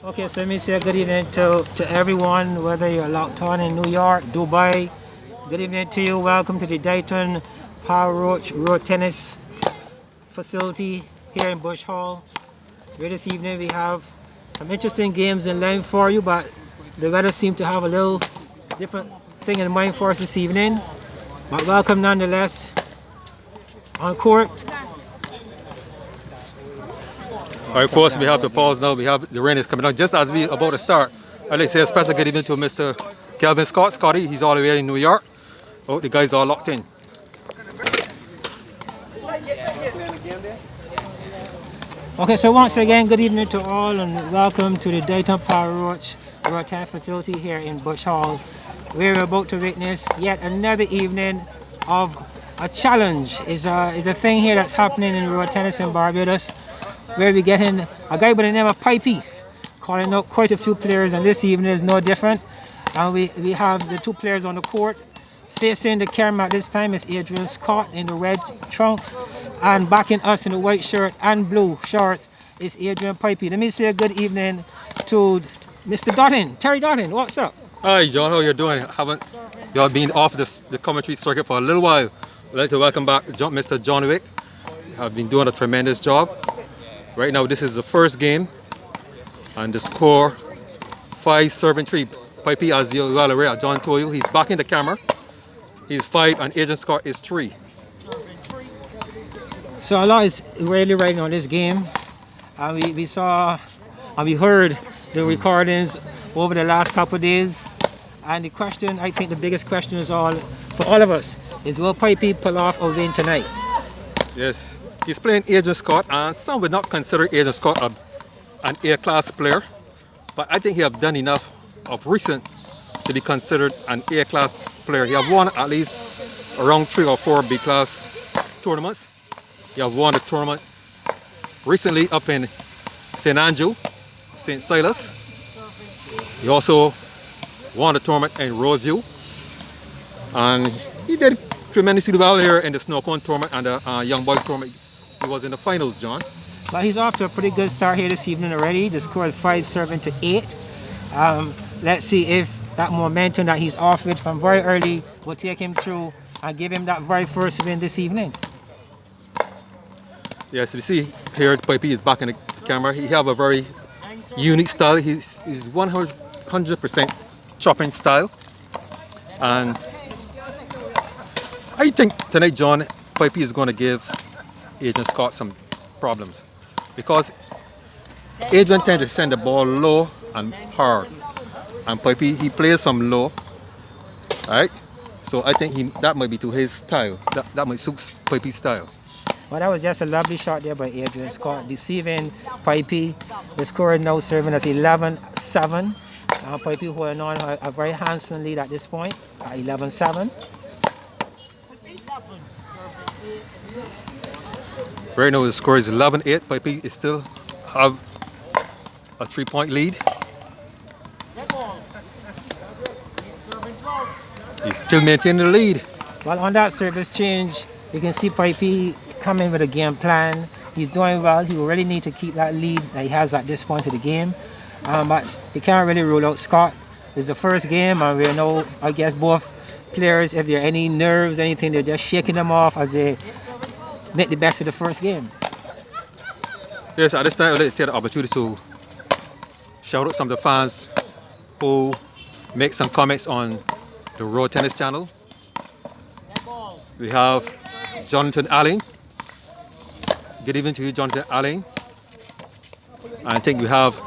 Okay, so let me say good evening to everyone, whether you're locked on in New York, Dubai. Good evening to you. Welcome to the Dayton Power Roach Road Tennis facility here in Bush Hall. Where this evening we have some interesting games in line for you, but the weather seems to have a little different thing in mind for us this evening. But welcome nonetheless. On court. All right, folks, we have to pause now. We have the rain is coming on just as we about to start. I'd like to say a special good evening to Mr. Kelvin Scott. Scotty, he's all the way in New York. Oh, the guys are locked in. Okay, so once again, good evening to all and welcome to the Dayton Power Roach Road Tennis facility here in Bush Hall. We're about to witness yet another evening of a challenge. Is a thing here that's happening in road tennis in Barbados, where we're getting a guy by the name of Pipey calling out quite a few players, and this evening is no different. And we have the two players on the court. Facing the camera at this time is Adrian Scott in the red trunks, and backing us in the white shirt and blue shorts is Adrian Pipey. Let me say a good evening to Mr. Dottin, Terry Dottin. What's up? Hi, John. How you doing? Haven't you all been off the commentary circuit for a little while? I'd like to welcome back Mr. John Wick. You have been doing a tremendous job. Right now, this is the first game, and the score 5-3. Pipey, as you well aware, as John told you, he's backing the camera. He's 5 and Adrian Scott is 3. So a lot is really riding on this game. We saw and we heard the recordings over the last couple of days. And the question, I think the biggest question is for all of us, is will Pipey pull off a win tonight? Yes, he's playing Adrian Scott, and some would not consider Adrian Scott an A-class player. But I think he have done enough of recent to be considered an A-class player. He have won at least around 3 or 4 B-class tournaments. He have won the tournament recently up in St. Andrew, St. Silas. He also won the tournament in Roseview, and he did tremendously well here in the snow cone tournament and the young boys tournament. He was in the finals, John. Well, he's off to a pretty good start here this evening already. The score is 5-7-8. Let's see if that momentum that he's off with from very early will take him through and give him that very first win this evening. Yes, we see here Pipey is back in the camera. He have a very unique style. He's 100% chopping style, and I think tonight, John, Pipey is going to give Adrian Scott some problems, because Adrian tends to send the ball low and hard, and Pipey, he plays from low, right? So I think that might be to his style. That might suit Pipey's style. Well, that was just a lovely shot there by Adrian Scott, deceiving Pipey. The score is now serving as 11-7. Pipey holding on a very handsome lead at this point, at 11-7. Right now the score is 11-8. Pipey is still have a 3-point lead. He's still maintaining the lead. Well, on that service change, you can see Pipey coming with a game plan. He's doing well. He will really need to keep that lead that he has at this point of the game. But you can't really rule out Scott. It's the first game, and we know, I guess, both players, if there are any nerves, anything, they're just shaking them off as they make the best of the first game. Yes, at this time, I'd like to take the opportunity to shout out some of the fans who make some comments on the Road Tennis channel. We have Jonathan Allen. Good evening to you, Jonathan Allen. I think we have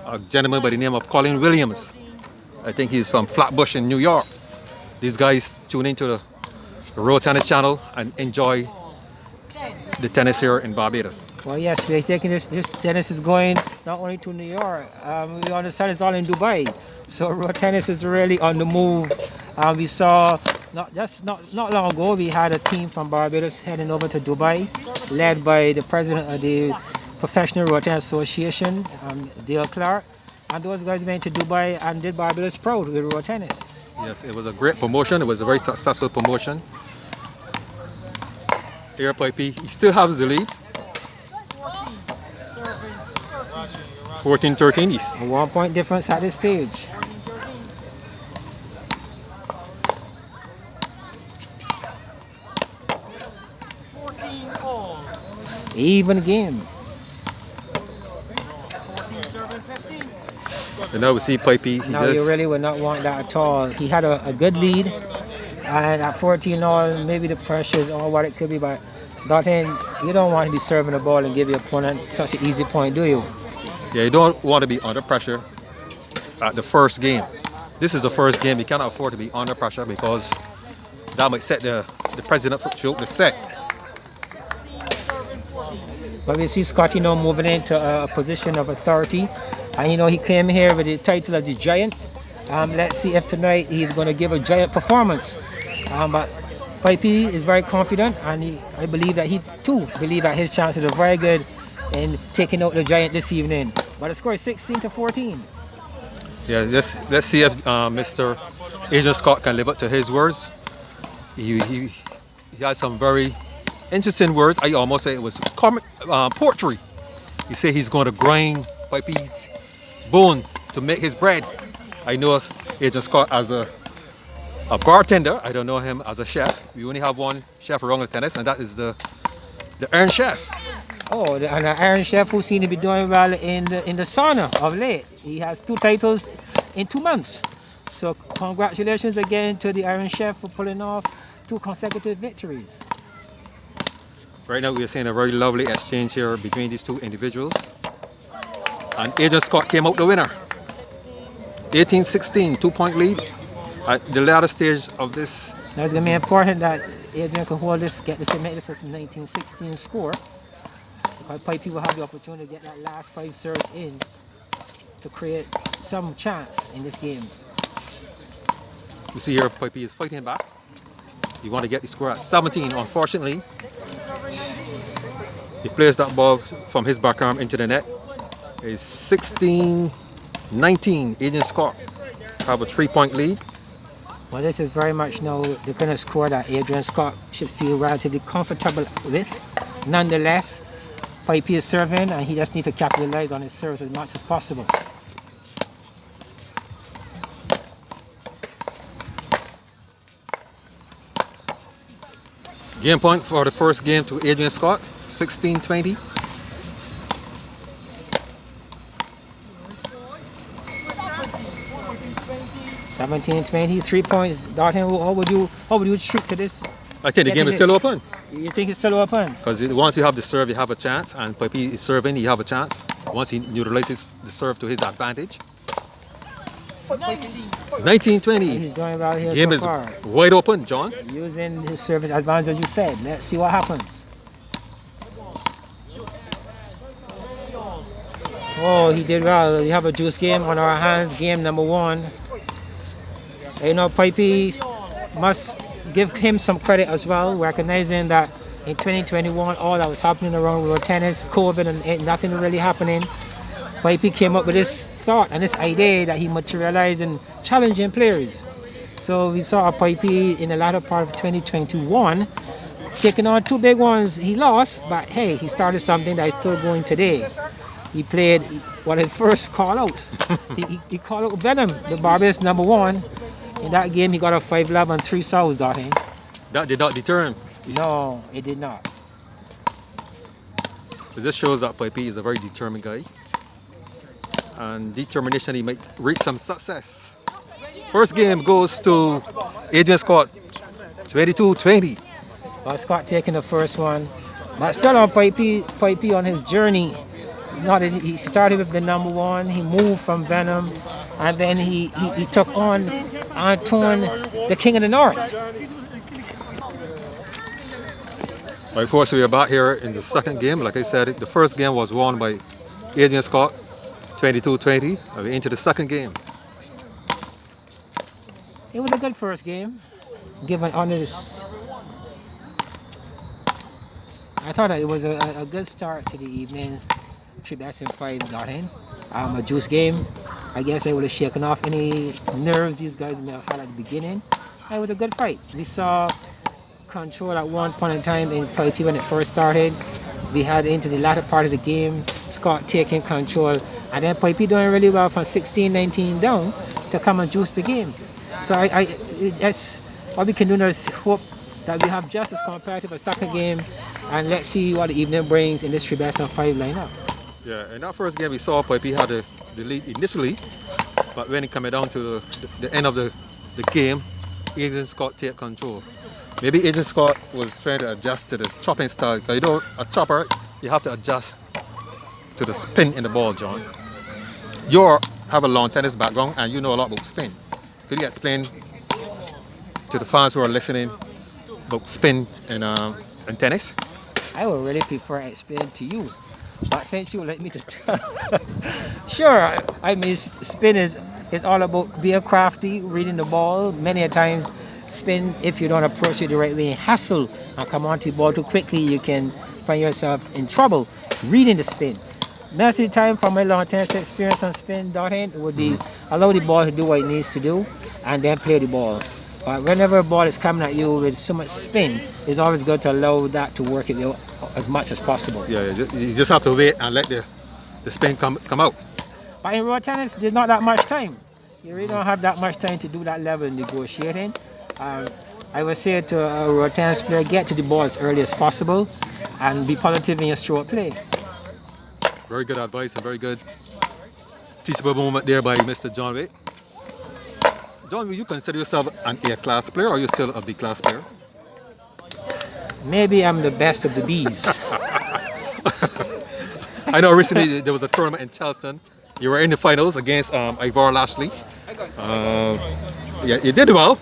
a gentleman by the name of Colin Williams. I think he's from Flatbush in New York. These guys tune into the Road Tennis channel and enjoy the tennis here in Barbados. Well, yes, we're taking this tennis is going not only to New York. We understand it's all in Dubai. So road tennis is really on the move. We saw not long ago, we had a team from Barbados heading over to Dubai, led by the president of the Professional Road Tennis Association, Dale Clark. And those guys went to Dubai and did Barbados proud with road tennis. Yes, it was a great promotion. It was a very successful promotion. Here, Pipey, he still has the lead. 14-13 East. A 1 point difference at this stage. Even game. And now we see Pipey. No, you really would not want that at all. He had a good lead, and at 14-all, maybe the pressures or what it could be, but Darten, you don't want to be serving the ball and give your opponent such an easy point, do you? Yeah, you don't want to be under pressure at the first game. This is the first game. You cannot afford to be under pressure because that might set the president for choke the set. But we see Scotty now moving into a position of authority. And he came here with the title as the Giant. Let's see if tonight he's going to give a giant performance. But Pipey is very confident, and I believe that he too believes that his chances are very good in taking out the Giant this evening. But the score is 16-14. Yeah, let's see if Mr. Adrian Scott can live up to his words. He had some very interesting words. I almost say it was poetry. He said he's going to grind Pipey's bone to make his bread. I know Adrian Scott as a bartender. I don't know him as a chef. We only have one chef around the tennis, and that is the Iron Chef. Oh, and the Iron Chef who seems to be doing well in the sauna of late. He has 2 titles in 2 months. So congratulations again to the Iron Chef for pulling off 2 consecutive victories. Right now we are seeing a very lovely exchange here between these 2 individuals. And Adrian Scott came out the winner. 18-16, 2-point lead at the latter stage of this. Now it's going to be important that Adrian can hold this, get this and make this a 19-16 score. Because Pipey will have the opportunity to get that last 5 serves in to create some chance in this game. You see here Pipey is fighting back. You want to get the score at 17. Unfortunately, he plays that ball from his backarm into the net. It's 16-19. Adrian Scott have a 3-point lead. Well, this is very much now the kind of score that Adrian Scott should feel relatively comfortable with. Nonetheless, Pipey is serving, and he just needs to capitalize on his serves as much as possible. Game point for the first game to Adrian Scott, 16-20. 17-20, 3 points. Darten, how would you treat to this? I think the game is still open. You think it's still open? Because once you have the serve, you have a chance, and Pipey is serving, you have a chance. Once he neutralizes the serve to his advantage. 19-20. He's doing well here game so far. Is wide open, John. Using his service advantage, as you said. Let's see what happens. Oh, he did well. We have a juice game on our hands, game number 1. Pipey must give him some credit as well, recognizing that in 2021, all that was happening around Roadtennis, COVID, and nothing really happening. Pipey came up with this thought and this idea that he materialized in challenging players. So we saw Pipey in the latter part of 2021 taking on 2 big ones. He lost, but hey, he started something that is still going today. He played one of his first call-outs. he called out Venom, the Barbados #1. In that game, he got a 5-love and 3 souls, Darten. That did not deter him. No, it did not. So this shows that Pipey is a very determined guy. And determination, he might reach some success. First game goes to Adrian Scott, 22-20. Well, Scott taking the first one. But still on Pipey on his journey. He started with the #1, he moved from Venom, and then he took on Antoine, the King of the North. Right, folks, we are back here in the second game. Like I said, the first game was won by Adrian Scott, 22-20. We're into the second game. It was a good first game, given honest. I thought that it was a good start to the evening's 3 best in 5 Darten. A juice game. I guess I would have shaken off any nerves these guys may have had at the beginning. It was a good fight. We saw control at one point in time in Pipey when it first started. We had into the latter part of the game Scott taking control, and then Pipey doing really well from 16-19 down to come and juice the game. So that's what we can do now is hope that we have just as competitive a soccer game, and let's see what the evening brings in this 3-best-of-5 lineup. Yeah, in that first game we saw Pipey had the lead initially, but when it came down to the end of the game, Adrian Scott take control. Maybe Adrian Scott was trying to adjust to the chopping style, because you know, a chopper, you have to adjust to the spin in the ball, John. You have a lawn tennis background and you know a lot about spin. Could you explain to the fans who are listening about spin in tennis? I would really prefer to explain to you, but since you let me to tell, sure. I mean, spin is all about being crafty, reading the ball. Many a times, spin, if you don't approach it the right way, hassle and come onto the ball too quickly, you can find yourself in trouble reading the spin. Most of the time, from my lawn tennis experience on spin, it would be allow the ball to do what it needs to do and then play the ball. But whenever a ball is coming at you with so much spin, it's always good to allow that to work it out as much as possible. Yeah, you just have to wait and let the spin come out. But in road tennis, there's not that much time. You really don't have that much time to do that level of negotiating. I would say to a road tennis player, get to the ball as early as possible and be positive in your stroke play. Very good advice and very good teachable moment there by Mr. John Waite. John, will you consider yourself an A-class player or are you still a B-class player? Maybe I'm the best of the Bs. I know recently there was a tournament in Charleston. You were in the finals against Ivor Lashley. Yeah, you did well,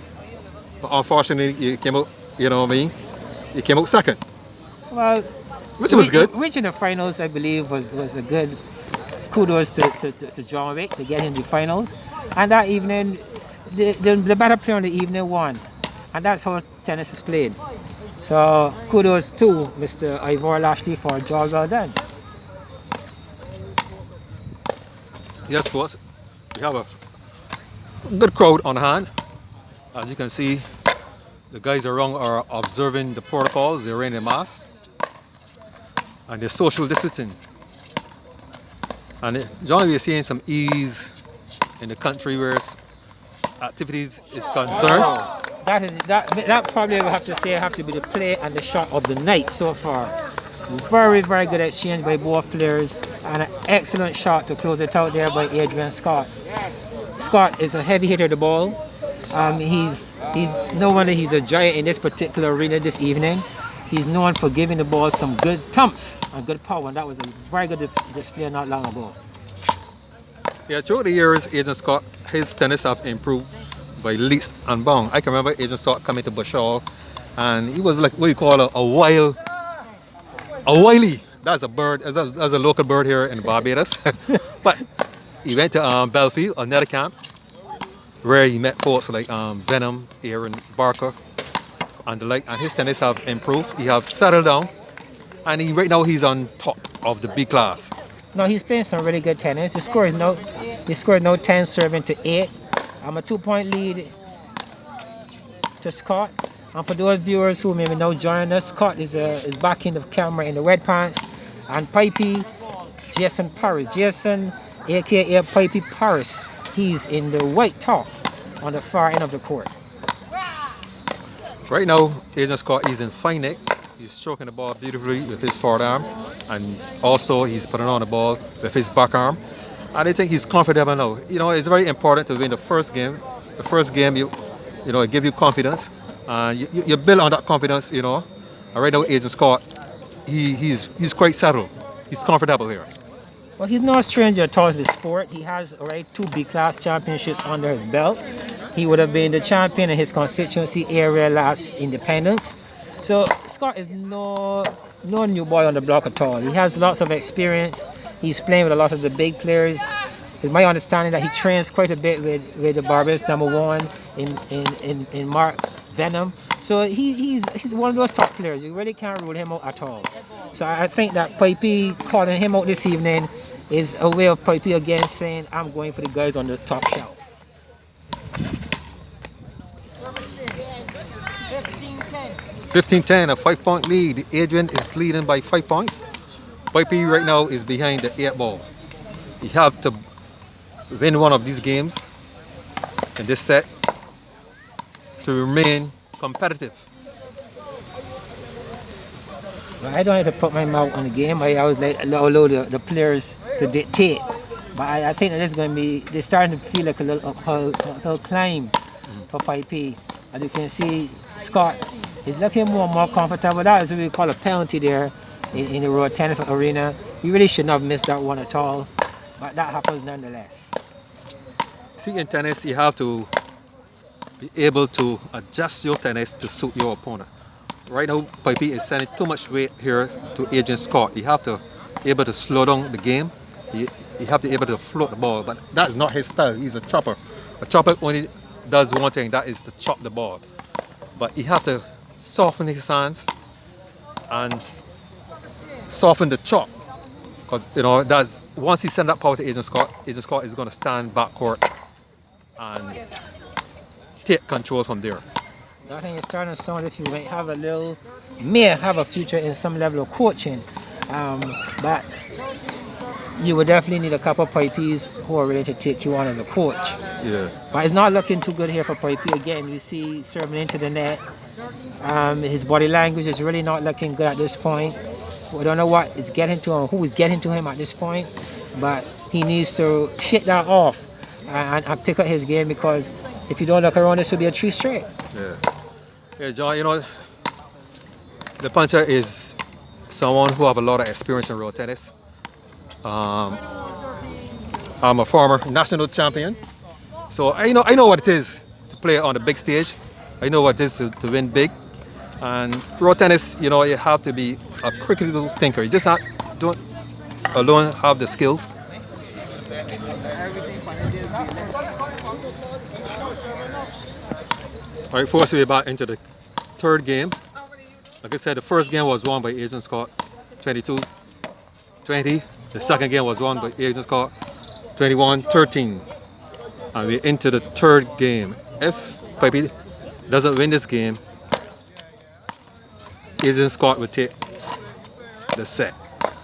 but unfortunately you came out, you know what I mean? You came out second. Well, which was good. Reaching the finals, I believe, was a good kudos to John Wick to get in the finals. And that evening, the better player on the evening won. And that's how tennis is played. So kudos to Mr. Ivor Lashley for a job well done. Yes, folks, we have a good crowd on hand. As you can see, the guys around are observing the protocols. They're wearing a mask and they're social distancing. And John, we're seeing some ease in the country where activities is concerned. That probably will have to be the play and the shot of the night so far. Very, very good exchange by both players and an excellent shot to close it out there by Adrian Scott. Scott is a heavy hitter of the ball. He's no wonder he's a giant in this particular arena this evening. He's known for giving the ball some good thumps and good power, and that was a very good display not long ago. Yeah, throughout the years, Adrian Scott, his tennis have improved by leaps and bounds. I can remember Adrian Scott coming to Bush Hall, and he was like what you call a wily. That's a bird, that's a local bird here in Barbados. But he went to Belfield, another camp, where he met folks like Venom, Aaron, Barker, and the like, and his tennis have improved. He have settled down, and right now he's on top of the B class. No, he's playing some really good tennis. He scored no 10 serving to 8. I'm a 2-point lead to Scott. And for those viewers who maybe now join us, Scott is back in the camera in the red pants, and Pipey, Jason Paris. Jason, aka Pipey Paris, he's in the white top on the far end of the court. Right now, Adrian Scott is in fine neck. He's stroking the ball beautifully with his forward arm, and also he's putting on the ball with his back arm. And I think he's comfortable now. You know, it's very important to win the first game. The first game, it gives you confidence. You build on that confidence, you know. And right now, Adrian Scott, he's quite settled. He's comfortable here. Well, he's no stranger at all to the sport. He has 2 B-class championships under his belt. He would have been the champion in his constituency area last Independence. So Scott is no new boy on the block at all. He has lots of experience. He's playing with a lot of the big players. It's my understanding that he trains quite a bit with the Barbados #1 in Mark Venom. So he's one of those top players. You really can't rule him out at all. So I think that Pipey calling him out this evening is a way of Pipey again saying, I'm going for the guys on the top shelf. 15-10, a 5-point lead. Adrian is leading by 5 points. Pipey right now is behind the 8 ball. He have to win one of these games in this set to remain competitive. I don't have to put my mouth on the game. I always like allow the players to dictate. But I think that it's going to be, they're starting to feel like a little uphill climb for Pipey. As you can see, Scott is looking more and more comfortable. That is what we call a penalty there in the road tennis arena. You really shouldn't have missed that one at all. But that happens nonetheless. See, in tennis, you have to be able to adjust your tennis to suit your opponent. Right now, Pipey is sending too much weight here to Adrian Scott. You have to be able to slow down the game. You have to be able to float the ball, but that is not his style. He's a chopper. A chopper only does one thing, that is to chop the ball. But you have to soften his hands and soften the chop. Because, you know, that's, once he sends that power to Adrian Scott is going to stand backcourt and take control from there. I think it's starting to sound if you may have a future in some level of coaching. But you would definitely need a couple of Pipeys who are ready to take you on as a coach. Yeah. But it's not looking too good here for Pipey. Again, you see serving into the net. His body language is really not looking good at this point. We don't know what is getting to him, who is getting to him at this point. But he needs to shake that off and pick up his game, because if you don't look around, this will be a 3 straight. Yeah. Yeah, John, you know, the puncher is someone who have a lot of experience in road tennis. I'm a former national champion, so I know what it is to play on the big stage. I know what it is to win big. And road tennis, you know, you have to be a critical thinker. You just don't alone have the skills. All right, first we're back into the third game. Like I said, the first game was won by Adrian Scott, 22-20. The second game was won by Adrian Scott, 21-13. And we're into the third game. If Pipey doesn't win this game, Adrian Scott will take the set.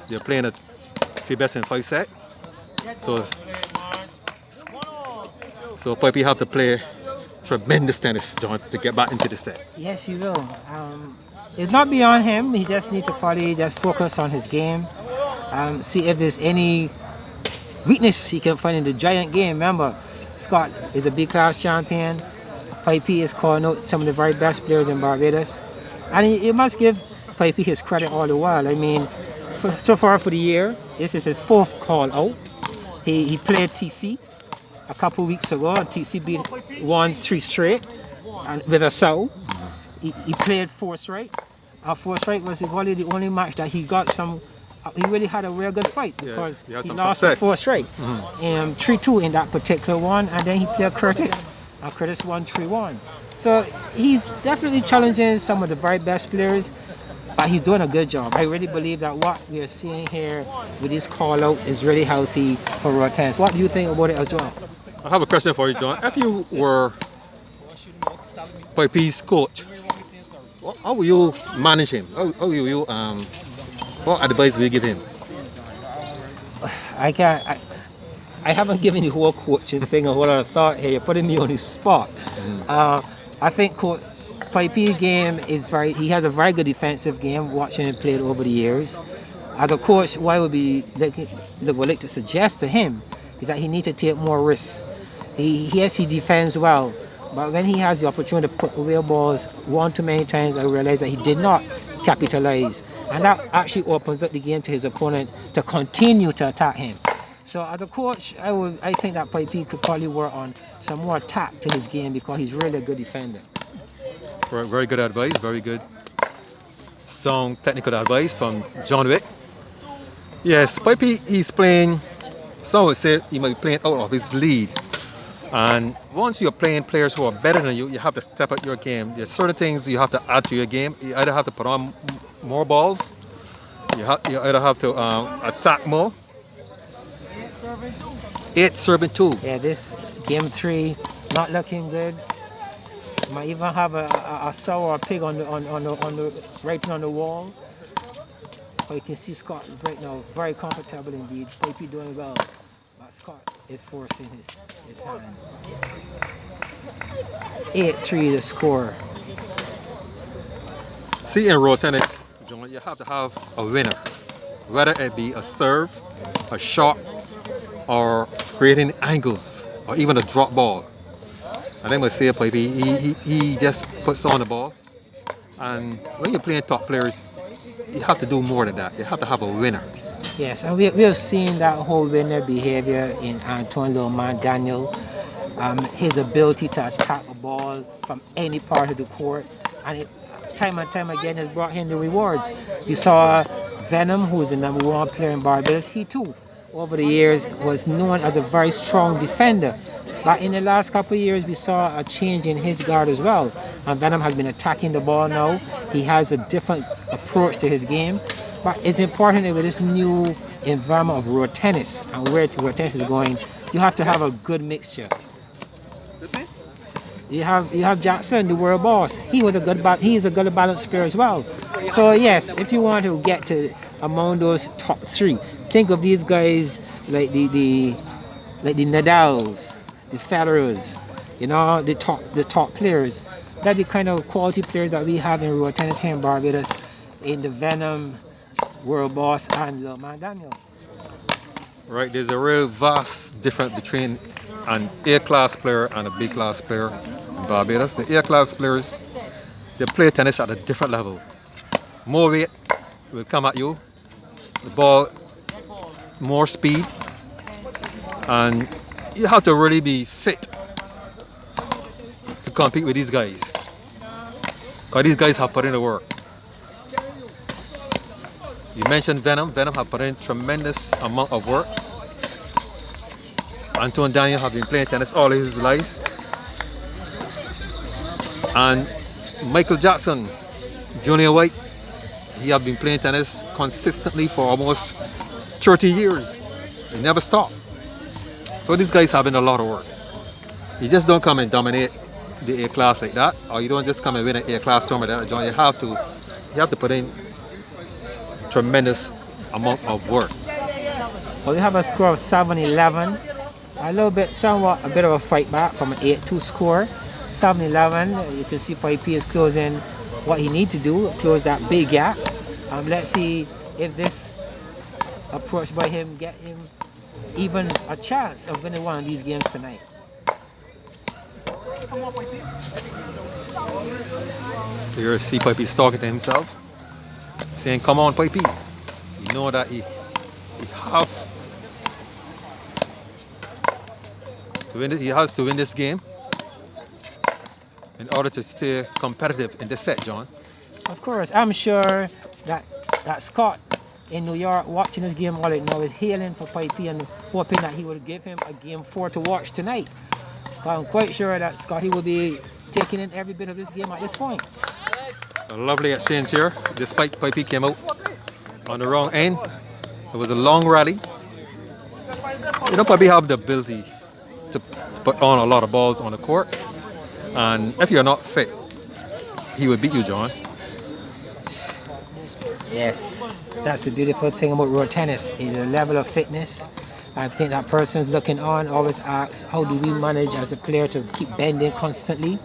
They're playing a 3-best-in-5 set. So Pipey have to play tremendous tennis, John, to get back into the set. Yes, he will. It's not beyond him. He just needs to probably just focus on his game. See if there's any weakness he can find in the giant game. Remember, Scott is a big class champion. Pipey is calling out some of the very best players in Barbados. And you must give Pipey his credit all the while. I mean, so far for the year, this is his 4th call out. He played TC a couple weeks ago, and TC won 3 straight and with a sow. He played 4 straight. 4 straight was probably the only match that he got some. He really had a real good fight, because he lost the 4 straight. 3-2 in that particular one, and then he played Curtis, and Curtis won 3-1. So he's definitely challenging some of the very best players, but he's doing a good job. I really believe that what we are seeing here with these call-outs is really healthy for road tennis. What do you think about it as well? I have a question for you, John. If you were Pipey's coach, how will you manage him? How will you, what advice will you give him? I haven't given the whole coaching thing a whole lot of thought here. You're putting me on the spot. I think Pipey's game is he has a very good defensive game, watching him play it over the years. As a coach, what I would like to suggest to him is that he needs to take more risks. He defends well, but when he has the opportunity to put away balls one too many times, I realize that he did not capitalize. And that actually opens up the game to his opponent to continue to attack him. So as a coach, I think that Pipey could probably work on some more tact to his game, because he's really a good defender. Very good advice, very good sound technical advice from John Wick. Yes, Pipey, he's playing, some would say he might be playing out of his lead. And once you're playing players who are better than you, you have to step up your game. There's certain things you have to add to your game. You either have to put on more balls, you either have to attack more. 8 serving 2. Yeah, this game 3 not looking good. Might even have a sow or a pig on the writing on the wall. But you can see Scott right now very comfortable indeed. Pipey doing well, but Scott is forcing his hand. 8-3 the score. See, in road tennis, John, you have to have a winner, whether it be a serve, a shot, or creating angles, or even a drop ball. And I must say, Pipey, he just puts on the ball. And when you're playing top players, you have to do more than that. You have to have a winner. Yes, and we have seen that whole winner behavior in Antoine Loman Daniel. His ability to attack a ball from any part of the court, and it, time and time again has brought him the rewards. You saw Venom, who is the #1 player in Barbados. He too, over the years, was known as a very strong defender. But in the last couple of years, we saw a change in his guard as well. And Venom has been attacking the ball now. He has a different approach to his game. But it's important that with this new environment of road tennis and where road tennis is going, you have to have a good mixture. You have Jackson, the world boss. He is a good balanced player as well. So yes, if you want to get to among those top 3, think of these guys like the Nadals, the Federers, you know, the top players. That's the kind of quality players that we have in road tennis here in Barbados, in the Venom, World Boss, and Lil Man Daniel. Right, there's a real vast difference between an A-class player and a B-class player in Barbados. The A-class players, they play tennis at a different level. More weight will come at you, the ball, more speed, and you have to really be fit to compete with these guys. Because these guys have put in the work. You mentioned Venom. Venom have put in tremendous amount of work. Antoine Daniel have been playing tennis all his life. And Michael Jackson, Junior White, he have been playing tennis consistently for almost 30 years. He never stopped. So these guys having a lot of work. You just don't come and dominate the A class like that, or you don't just come and win an A class tournament like that. You have to put in tremendous amount of work. Well, we have a score of 7-11. A bit of a fight back from an 8-2 score. 7-11. You can see Pipey is closing what he needs to do, close that big gap. Let's see if this approach by him get him even a chance of winning one of these games tonight. Here you see Pipey's talking to himself, saying, "Come on, Pipey. You know that he have to win. He has to win this game in order to stay competitive in the set, John." Of course, I'm sure that Scott in New York watching this game all right now is hailing for Pipey and hoping that he will give him a game 4 to watch tonight. But I'm quite sure that Scotty will be taking in every bit of this game at this point. A lovely exchange here, despite Pipey came out on the wrong end. It was a long rally. You don't probably have the ability to put on a lot of balls on the court. And if you're not fit, he will beat you, John. Yes, that's the beautiful thing about road tennis, is the level of fitness. I think that person's looking on always asks, how do we manage as a player to keep bending constantly?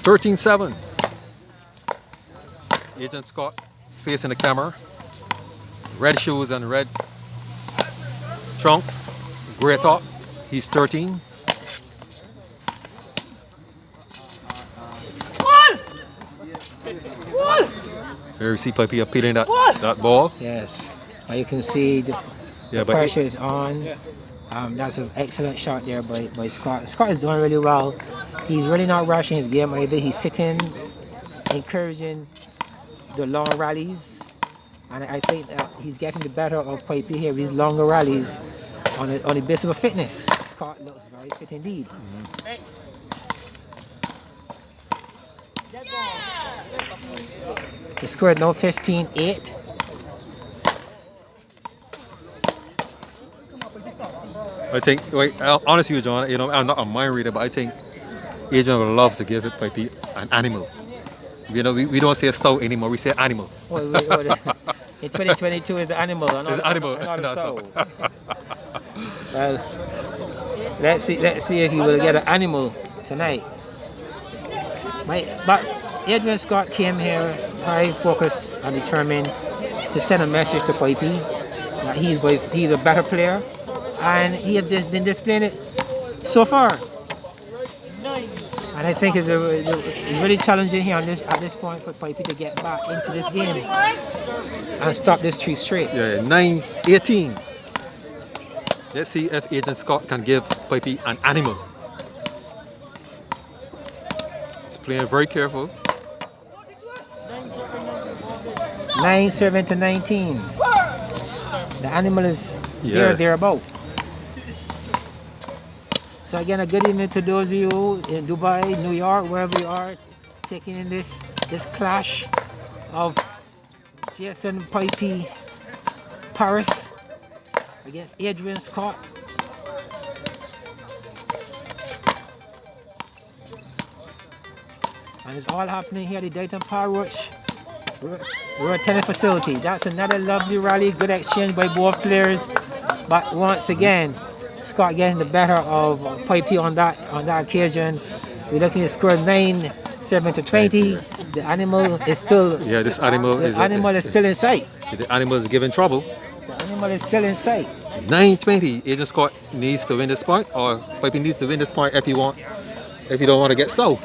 (13-7). Agent Scott facing the camera. Red shoes and red trunks. Gray top. He's 13. There you see Pipey appealing that ball. Yes, but you can see the pressure is on. That's an excellent shot there by Scott. Scott is doing really well. He's really not rushing his game either. He's sitting, encouraging the long rallies. And I think that he's getting the better of Pipey here with these longer rallies on the basis of fitness. Scott looks very fit indeed. The score is now 15-8. I think, honestly, John, I'm not a mind reader, but I think Adrian would love to give it Pipey an animal. You know, we don't say sow anymore. We say animal. In 2022 is the animal, and It's animal, not a not soul. sow. Well, let's see if you will get an animal tonight. But Adrian Scott came here very focused and determined to send a message to Pipey that he's a better player, and he has been displaying it so far. And I think it's really challenging here at this point for Pipey to get back into this game and stop this 3 straight. Yeah, 9-18. Let's see if Adrian Scott can give Pipey an animal. He's playing very careful. 9-7-19. The animal is thereabout. So again, a good evening to those of you in Dubai, New York, wherever you are, taking in this clash of Jason Pipey Paris against Adrian Scott. And it's all happening here at the Dayton Road Tennis Facility. That's another lovely rally, good exchange by both players. But once again, Scott getting the better of Pipey on that occasion. We're looking to score 9-7-20. The animal is still this animal is still in sight. The animal is giving trouble. The animal is still in sight. 9-20. Adrian Scott needs to win this point, or Pipey needs to win this point if he don't want to get sold.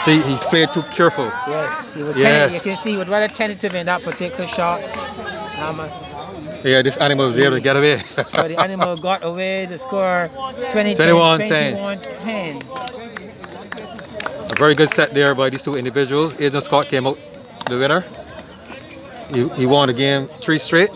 See, he's played too careful. Yes, he was Yes. You can see he was rather tentative in that particular shot. Yeah, this animal was able to get away. So the animal got away to score 21-10. A very good set there by these two individuals. Adrian Scott came out the winner. He won the game 3 straight.